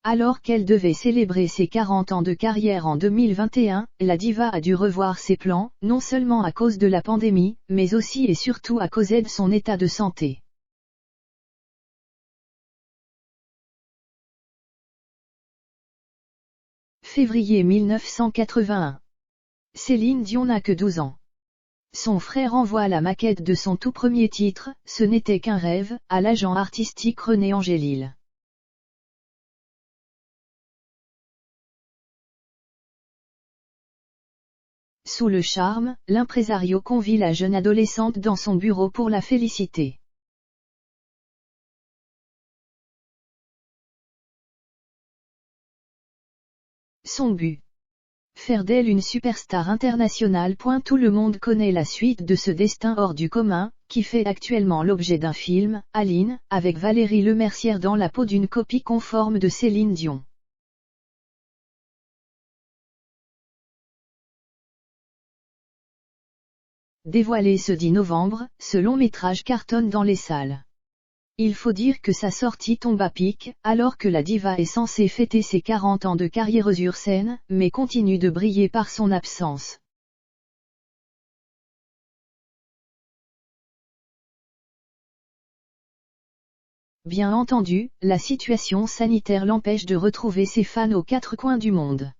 Alors qu'elle devait célébrer ses 40 ans de carrière en 2021, la diva a dû revoir ses plans, non seulement à cause de la pandémie, mais aussi et surtout à cause de son état de santé. Février 1981. Céline Dion n'a que 12 ans. Son frère envoie la maquette de son tout premier titre, Ce n'était qu'un rêve, à l'agent artistique René Angélil. Sous le charme, l'impresario convie la jeune adolescente dans son bureau pour la féliciter. Son but. Faire d'elle une superstar internationale. Tout le monde connaît la suite de ce destin hors du commun, qui fait actuellement l'objet d'un film, Aline, avec Valérie Lemercière dans la peau d'une copie conforme de Céline Dion. Dévoilé ce 10 novembre, ce long métrage cartonne dans les salles. Il faut dire que sa sortie tombe à pic, alors que la diva est censée fêter ses 40 ans de carrière sur scène, mais continue de briller par son absence. Bien entendu, la situation sanitaire l'empêche de retrouver ses fans aux quatre coins du monde.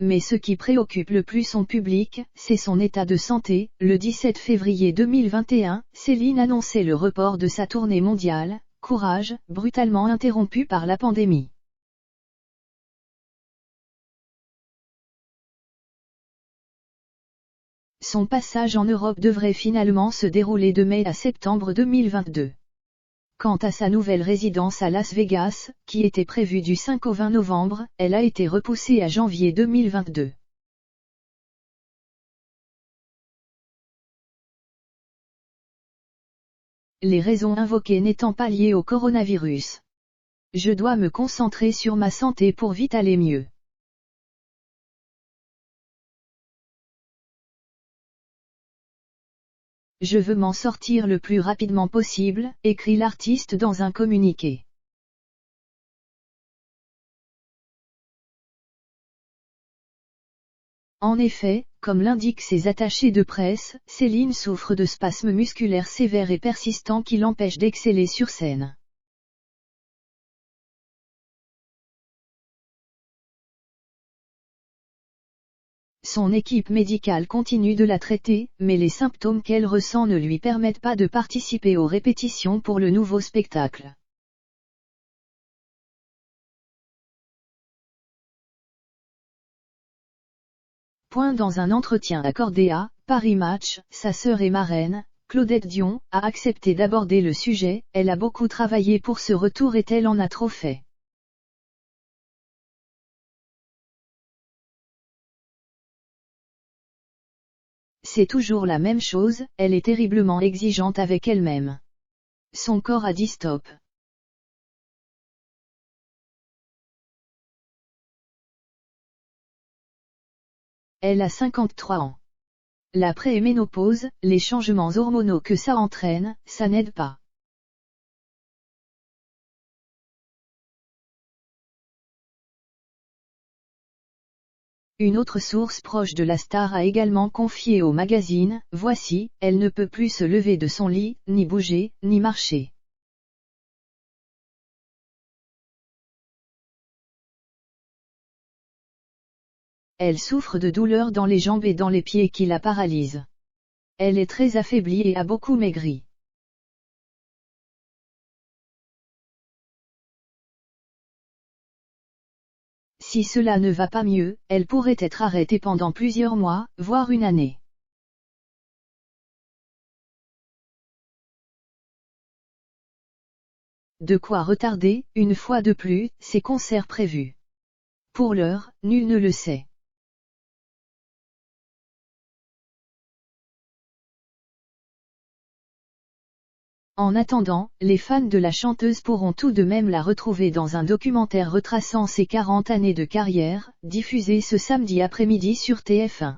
Mais ce qui préoccupe le plus son public, c'est son état de santé. Le 17 février 2021, Céline annonçait le report de sa tournée mondiale, Courage, brutalement interrompue par la pandémie. Son passage en Europe devrait finalement se dérouler de mai à septembre 2022. Quant à sa nouvelle résidence à Las Vegas, qui était prévue du 5 au 20 novembre, elle a été repoussée à janvier 2022. Les raisons invoquées n'étant pas liées au coronavirus. Je dois me concentrer sur ma santé pour vite aller mieux. Je veux m'en sortir le plus rapidement possible, écrit l'artiste dans un communiqué. En effet, comme l'indiquent ses attachés de presse, Céline souffre de spasmes musculaires sévères et persistants qui l'empêchent d'exceller sur scène. Son équipe médicale continue de la traiter, mais les symptômes qu'elle ressent ne lui permettent pas de participer aux répétitions pour le nouveau spectacle. Dans un entretien accordé à Paris Match, sa sœur et marraine, Claudette Dion, a accepté d'aborder le sujet. Elle a beaucoup travaillé pour ce retour et elle en a trop fait. C'est toujours la même chose, elle est terriblement exigeante avec elle-même. Son corps a dit stop. Elle a 53 ans. La pré-ménopause, les changements hormonaux que ça entraîne, ça n'aide pas. Une autre source proche de la star a également confié au magazine Voici, elle ne peut plus se lever de son lit, ni bouger, ni marcher. Elle souffre de douleurs dans les jambes et dans les pieds qui la paralysent. Elle est très affaiblie et a beaucoup maigri. Si cela ne va pas mieux, elle pourrait être arrêtée pendant plusieurs mois, voire une année. De quoi retarder, une fois de plus, ses concerts prévus. Pour l'heure, nul ne le sait. En attendant, les fans de la chanteuse pourront tout de même la retrouver dans un documentaire retraçant ses 40 années de carrière, diffusé ce samedi après-midi sur TF1.